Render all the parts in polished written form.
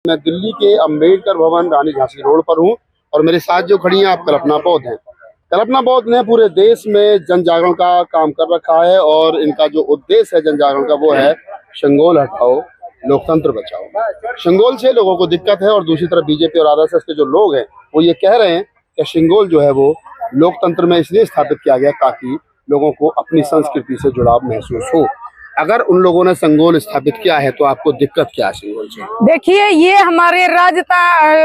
मैं दिल्ली के अंबेडकर भवन रानी झांसी रोड पर हूँ और मेरे साथ जो खड़ी हैं आप कल्पना बौद्ध हैं। कल्पना बौद्ध ने पूरे देश में जन जागरण का काम कर रखा है और इनका जो उद्देश्य है जन जागरण का वो है शंगोल हटाओ लोकतंत्र बचाओ। शंगोल से लोगों को दिक्कत है और दूसरी तरफ बीजेपी और आरएसएस के जो लोग हैं वो ये कह रहे हैं कि शंगोल जो है वो लोकतंत्र में इसलिए स्थापित किया गया ताकि लोगों को अपनी संस्कृति से जुड़ाव महसूस हो। अगर उन लोगों ने शंगोल स्थापित किया है तो आपको दिक्कत क्या है शंगोल से? देखिए, ये हमारे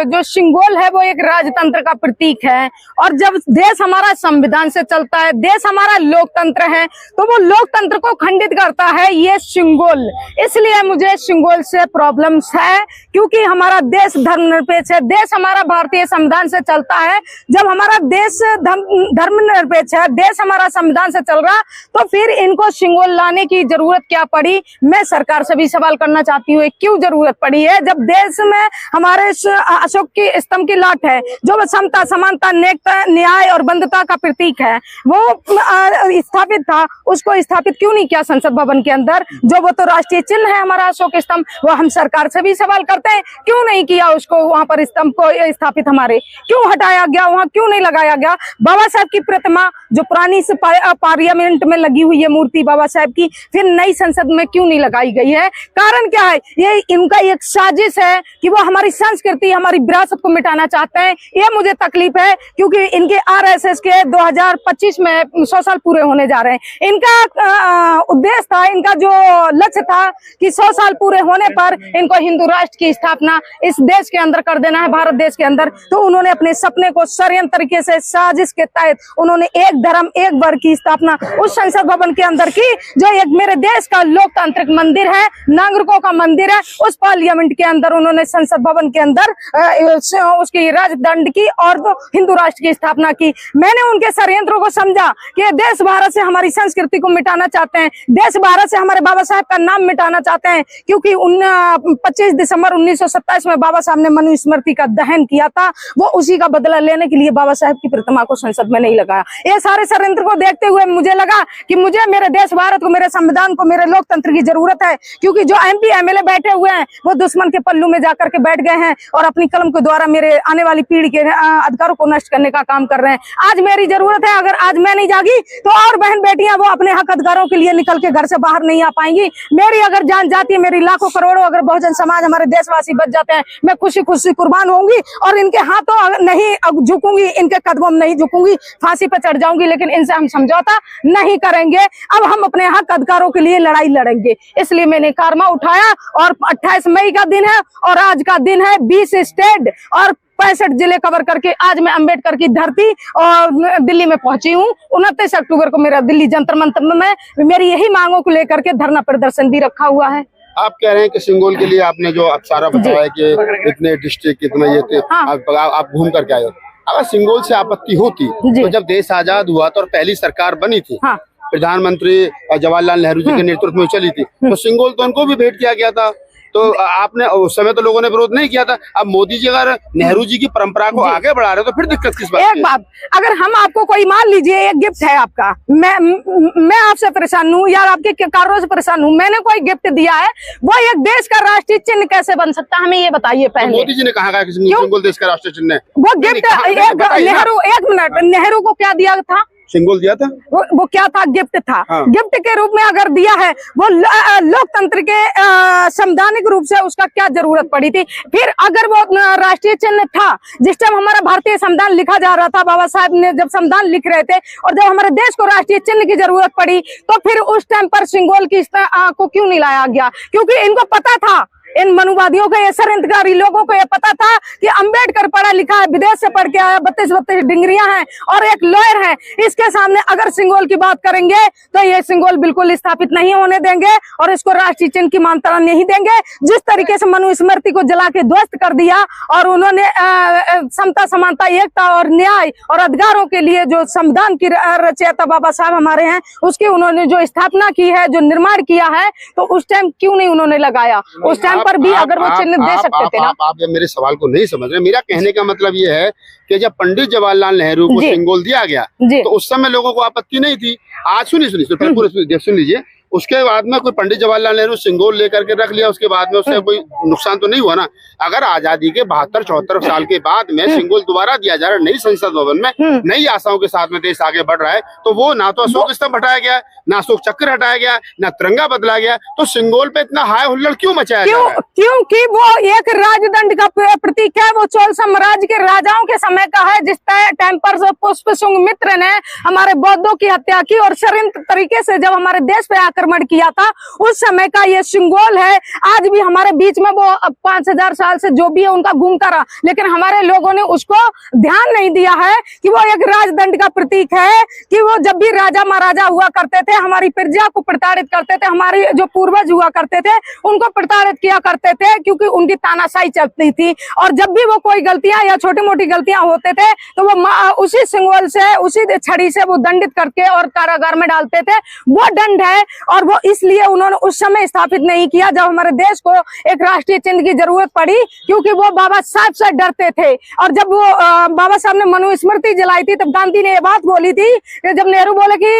जो शंगोल है वो एक राजतंत्र का प्रतीक है और जब देश हमारा संविधान से चलता है, देश हमारा लोकतंत्र है, तो वो लोकतंत्र को खंडित करता है ये शंगोल। इसलिए मुझे शंगोल से प्रॉब्लम्स है क्योंकि हमारा देश धर्मनिरपेक्ष है, देश हमारा भारतीय संविधान से चलता है। जब हमारा देश धर्मनिरपेक्ष है, देश हमारा संविधान से चल रहा, तो फिर इनको शंगोल लाने की जरूरत क्या पड़ी? मैं सरकार से भी सवाल करना चाहती हूँ, क्यों जरूरत पड़ी है जब देश में हमारे अशोक की स्तंभ की लाट है जो समता, समानता, नेकता, न्याय और बंधुता का प्रतीक है, वो स्थापित था। उसको स्थापित क्यों नहीं किया संसद भवन के अंदर? जो वो तो राष्ट्रीय चिन्ह है हमारा अशोक स्तंभ, वो हम सरकार से भी सवाल करते हैं, क्यों नहीं किया उसको? वहां पर स्तंभ को स्थापित हमारे क्यों हटाया गया? वहां क्यों नहीं लगाया गया? बाबा साहब की प्रतिमा जो पुरानी पार्लियामेंट में लगी हुई है मूर्ति बाबा साहब की, फिर नई संसद में क्यों नहीं लगाई गई है? कारण क्या है? ये इनका एक साजिश है कि वो हमारी संस्कृति, हमारी विरासत को मिटाना चाहते हैं। ये मुझे तकलीफ है क्योंकि इनके आरएसएस के 2025 में 100 साल पूरे होने जा रहे हैं। इनका उद्देश्य था, इनका जो लक्ष्य था कि 100 साल पूरे होने पर इनको हिंदू राष्ट्र की स्थापना इस देश के अंदर कर देना है, भारत देश के अंदर। तो उन्होंने अपने सपने को षड्यंत्र तरीके से, साजिश के तहत उन्होंने एक धर्म एक वर्ग की स्थापना उस संसद भवन के अंदर की, जो एक मेरे देश का लोकतांत्रिक मंदिर है, नागरिकों का मंदिर है। उस पार्लियामेंट के अंदर उन्होंने संसद भवन के अंदर उसकी राजदंड की और तो हिंदू राष्ट्र की स्थापना की। मैंने उनके षड्यंत्रों को समझा कि देश भारत से हमारी संस्कृति को मिटाना चाहते हैं, देश भारत से हमारे बाबा साहब का नाम मिटाना चाहते हैं, क्योंकि 25 दिसंबर 1927 में बाबा साहब ने मनुस्मृति का दहन किया था। वो उसी का बदला लेने के लिए बाबा साहब की प्रतिमा को संसद में नहीं लगाया। ये सारे षड्यंत्र को देखते हुए मुझे लगा कि मुझे मेरे देश भारत को, मेरे संविधान को, मेरे लोकतंत्र की जरूरत है, क्योंकि जो एमपी एमएलए बैठे हुए हैं वो दुश्मन के पल्लू में जाकर के बैठ गए हैं और अपनी कलम के द्वारा मेरे आने वाली पीढ़ी के अधिकारों को नष्ट करने का काम कर रहे हैं। आज मेरी जरूरत है, अगर आज मैं नहीं जागी तो और बहन बेटियां वो अपने हक अधिकारों के लिए निकल के घर से बाहर नहीं आ पाएंगी। मेरी अगर जान जाती है, मेरी लाखों करोड़ों अगर बहुजन समाज, हमारे देशवासी बच जाते हैं, मैं खुशी खुशी कुर्बान होंगी और इनके हाथों नहीं झुकूंगी, इनके कदमों में नहीं झुकूंगी, फांसी पर चढ़ जाऊंगी, लेकिन इनसे हम समझौता नहीं करेंगे। अब हम अपने हक अधिकारों के लिए लड़ाई लड़ेंगे। इसलिए मैंने कारवा उठाया और 28 मई का दिन है और आज का दिन है। 20 स्टेट और 65 जिले कवर करके आज मैं अंबेडकर की धरती और दिल्ली में पहुंची हूँ। 29 अक्टूबर को मेरा दिल्ली जंतर मंतर में मेरी यही मांगों को लेकर के धरना प्रदर्शन भी रखा हुआ है। आप कह रहे हैं कि शंगोल के लिए आपने जो सारा बताया कि इतने डिस्ट्रिक्ट, इतने ये थे, हाँ। आप घूम करके आए हो। अगर शंगोल से आपत्ति होती तो जब देश आजाद हुआ तो पहली सरकार बनी थी, हाँ। प्रधानमंत्री जवाहरलाल नेहरू जी के नेतृत्व में चली थी, तो शंगोल तो उनको भी भेंट किया गया था। तो आपने उस समय तो लोगों ने विरोध नहीं किया था। अब मोदी जी अगर नेहरू जी की परंपरा को आगे बढ़ा रहे तो फिर दिक्कत किस बात की? एक बात, अगर हम आपको कोई मान लीजिए एक गिफ्ट है आपका, मैं आपसे परेशान हूँ या आपके कार्यों से परेशान हूँ, मैंने कोई गिफ्ट दिया है, वो एक देश का राष्ट्रीय चिन्ह कैसे बन सकता है? हमें ये बताइए पहले। मोदी जी ने कहा कि शंगोल देश का राष्ट्रीय चिन्ह है। वो गिफ्ट नेहरू, एक मिनट, नेहरू को क्या दिया था? शंगोल दिया था। वो क्या था? गिफ्ट था। हाँ। गिफ्ट के रूप में अगर दिया है, वो लोकतंत्र के संवैधानिक रूप से उसका क्या जरूरत पड़ी थी? फिर अगर वो राष्ट्रीय चिन्ह था, जिस टाइम हमारा भारतीय संविधान लिखा जा रहा था, बाबा साहब ने जब संविधान लिख रहे थे और जब हमारे देश को राष्ट्रीय चिन्ह की जरूरत पड़ी, तो फिर उस टाइम पर शंगोल की को क्यों नहीं लाया गया? क्योंकि इनको पता था, इन मनुवादियों को, ये षड्यंत्रकारी लोगों को ये पता था कि अंबेडकर पढ़ा लिखा है, विदेश से पढ़ के आया, 32 डिग्रियां हैं और एक लॉयर है। इसके सामने अगर शंगोल की बात करेंगे तो ये शंगोल बिल्कुल स्थापित नहीं होने देंगे और इसको राष्ट्रीय चिन्ह की मान्यता नहीं देंगे। जिस तरीके से मनुस्मृति को जला के ध्वस्त कर दिया और उन्होंने समता, समानता, एकता और न्याय और अधिकारों के लिए जो संविधान की रचयिता बाबा साहब हमारे हैं, उसकी उन्होंने जो स्थापना की है, जो निर्माण किया है, तो उस टाइम क्यों नहीं उन्होंने लगाया? उस टाइम पर भी अगर वो चिन्ह दे सकते थे ना। आप मेरे सवाल को नहीं समझ रहे। मेरा कहने का मतलब ये है कि जब पंडित जवाहरलाल नेहरू को शंगोल दिया गया तो उस समय लोगों को आपत्ति नहीं थी। आज सुनिए पूरे सुन लीजिए, उसके बाद में कोई पंडित जवाहरलाल नेहरू सिंगोल लेकर के रख लिया, उसके बाद में उससे कोई नुकसान तो नहीं हुआ ना। अगर आजादी के 72-74 साल के बाद में सिंगोल दोबारा दिया जा रहा है नई संसद भवन में, नई आशाओं के साथ में देश आगे बढ़ रहा है, तो वो ना तो अशोक स्तंभ हटाया गया, ना अशोक चक्र हटाया गया, ना तिरंगा बदला गया, तो सिंगोल पे इतना हाय हुल्लड़ क्यों मचाया जा रहा है? क्योंकि वो एक राजदंड का प्रतीक है। वो चोल साम्राज्य के राजाओं के समय का है, जिस टाइम पर पुष्पशुंग मित्र ने हमारे बौद्धों की हत्या की और षड्यंत्र तरीके से जब हमारे देश पे आक्रमण किया था, उस समय का ये सिंगोल है। आज भी हमारे बीच में वो 5000 साल से जो भी है उनका घूमता रहा, लेकिन हमारे लोगों ने उसको ध्यान नहीं दिया है कि वो एक राजदंड का प्रतीक है, कि वो जब भी राजा महाराजा हुआ करते थे हमारी प्रजा को प्रताड़ित करते थे, हमारे जो पूर्वज हुआ करते थे उनको प्रताड़ित किया करते थे, क्योंकि उनकी तानाशाही चलती थी। और जब भी वो कोई गलतियां या छोटी मोटी गलतियां होते थे तो वो उसी सिंगोल से, उसी छड़ी से वो दंडित करके और कारागार में डालते थे। वो दंड है, और वो इसलिए उन्होंने उस समय स्थापित नहीं किया जब हमारे देश को एक राष्ट्रीय चिन्ह की जरूरत पड़ी, क्योंकि वो बाबा साहब से डरते थे। और जब वो बाबा साहब ने मनुस्मृति जलाई थी, तब गांधी ने ये बात बोली थी कि जब नेहरू बोले कि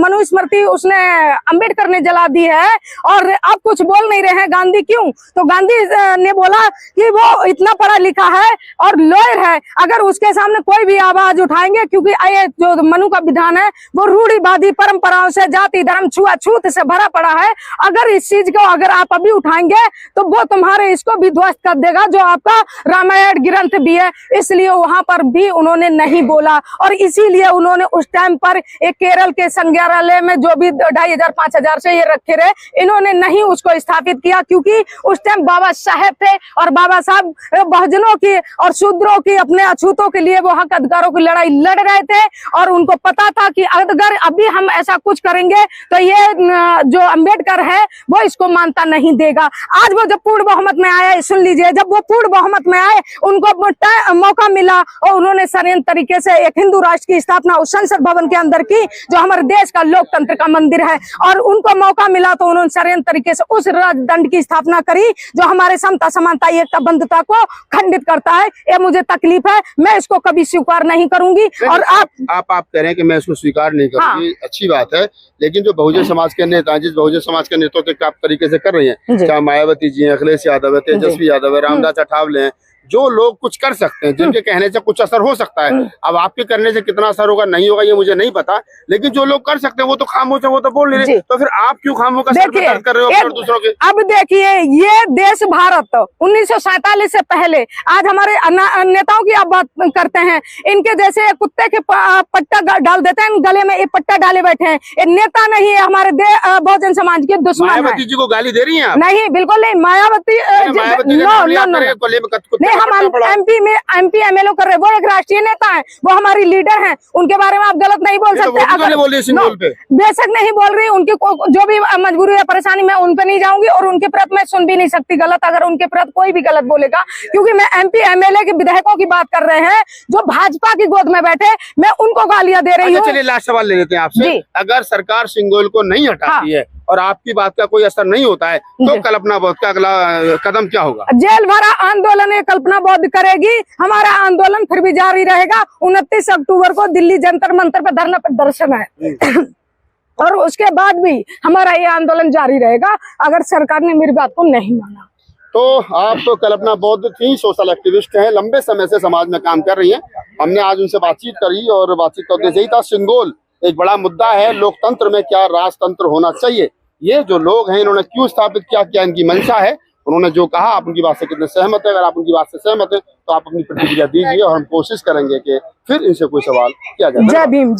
मनुस्मृति उसने अंबेडकर ने जला दी है और आप कुछ बोल नहीं रहे हैं, गांधी क्यों? तो गांधी ने बोला कि वो इतना पढ़ा लिखा है और लॉयर है, अगर उसके सामने कोई भी आवाज उठाएंगे, क्योंकि ये जो मनु का विधान है वो रूढ़िवादी परंपराओं से, जाति धर्म छुआछूत से भरा पड़ा है, अगर इस चीज को अगर आप अभी उठाएंगे तो वो तुम्हारे इसको भी ध्वस्त कर देगा, जो आपका रामायण ग्रंथ भी है। इसलिए वहां पर भी उन्होंने नहीं बोला, और इसीलिए उन्होंने उस टाइम पर एक केरल के संग्रहालय में जो भी 2500-5000 से ये रखे रहे, इन्होंने नहीं उसको स्थापित किया, क्योंकि उस टाइम बाबा साहेब थे और बाबा साहब बहुजनों की और शूद्रों की, अपने अछूतों के लिए वो हक अधिकारों की लड़ाई लड़ रहे थे। और उनको पता था कि अगर अभी हम ऐसा कुछ करेंगे तो ये जो अंबेडकर है वो इसको मानता नहीं देगा। आज वो जब पूर्ण बहुमत में आया, सुन लीजिए, जब वो पूर्ण बहुमत में आए उनको मौका मिला और उन्होंने षड्यंत्र तरीके से एक हिंदू राष्ट्र की स्थापना उस संसद भवन के अंदर की, जो हमारे देश का लोकतंत्र का मंदिर है, और उनको मौका मिला तो उन्होंने षड्यंत्र तरीके से उस राजदंड की स्थापना करी, जो हमारे समता समानता एकता बंधुता को खंडित करता है। ये मुझे तकलीफ है, मैं इसको कभी स्वीकार नहीं करूंगी। और आप कह रहे हैं कि मैं इसको स्वीकार नहीं करूंगी, अच्छी बात है, लेकिन जो बहुजन समाज के नेता, जिस बहुजन समाज के नेतृत्व आप तरीके से कर रही हैं, चाहे मायावती जी हैं, अखिलेश यादव है, तेजस्वी यादव है, रामदास अठावले हैं, जो लोग कुछ कर सकते हैं, जिनके कहने से कुछ असर हो सकता है। अब आपके करने से कितना असर होगा नहीं होगा ये मुझे नहीं पता, लेकिन जो लोग कर सकते हैं वो तो खामोश है, वो तो बोल नहीं रहे, तो फिर आप क्यों खामोश कर रहे हो दूसरों के? अब देखिए, ये देश भारत 1947 से पहले, आज हमारे नेताओं की आप बात करते हैं, इनके जैसे कुत्ते के पट्टा डाल देते हैं गले में, ये पट्टा डाले बैठे हैं, ये नेता नहीं है, हमारे बहुजन समाज के दुश्मन है। मायावती जी को गाली दे रही हैं? नहीं, बिल्कुल नहीं। मायावती हम एमपी एमएलए कर रहे, वो एक राष्ट्रीय नेता है, वो हमारी लीडर हैं, उनके बारे में आप गलत नहीं बोल सकते। बेशक नहीं बोल रही, उनकी जो भी मजबूरी या परेशानी मैं उन पर नहीं जाऊंगी, और उनके प्रति मैं सुन भी नहीं सकती गलत, अगर उनके प्रति कोई भी गलत बोलेगा, क्योंकि मैं एमपी एमएलए के विधायकों की बात कर रहे हैं जो भाजपा की गोद में बैठे, मैं उनको गालियां दे रही हूँ। चलिए लास्ट सवाल ले लेते हैं आपसे, अगर सरकार सिंगोल को नहीं हटाती है और आपकी बात का कोई असर नहीं होता है, तो कल्पना बौद्ध का अगला कदम क्या होगा? जेल भरा आंदोलन कल्पना बौद्ध करेगी, हमारा आंदोलन फिर भी जारी रहेगा। 29 अक्टूबर को दिल्ली जंतर मंतर पर धरना प्रदर्शन है और उसके बाद भी हमारा ये आंदोलन जारी रहेगा, अगर सरकार ने मेरी बात को नहीं माना। तो आप तो कल्पना बौद्ध थी, सोशल एक्टिविस्ट हैं, लंबे समय से समाज में काम कर रही हैं। हमने आज उनसे बातचीत करी और बातचीत का उद्देश्य यही था, सिंगोल एक बड़ा मुद्दा है, लोकतंत्र में क्या राजतंत्र होना चाहिए, ये जो लोग हैं इन्होंने क्यों स्थापित किया, क्या इनकी मंशा है, उन्होंने जो कहा आप उनकी बात से कितने सहमत है। अगर आप उनकी बात से सहमत है तो आप अपनी प्रतिक्रिया दीजिए और हम कोशिश करेंगे कि फिर इनसे कोई सवाल किया जाए। जय भीम।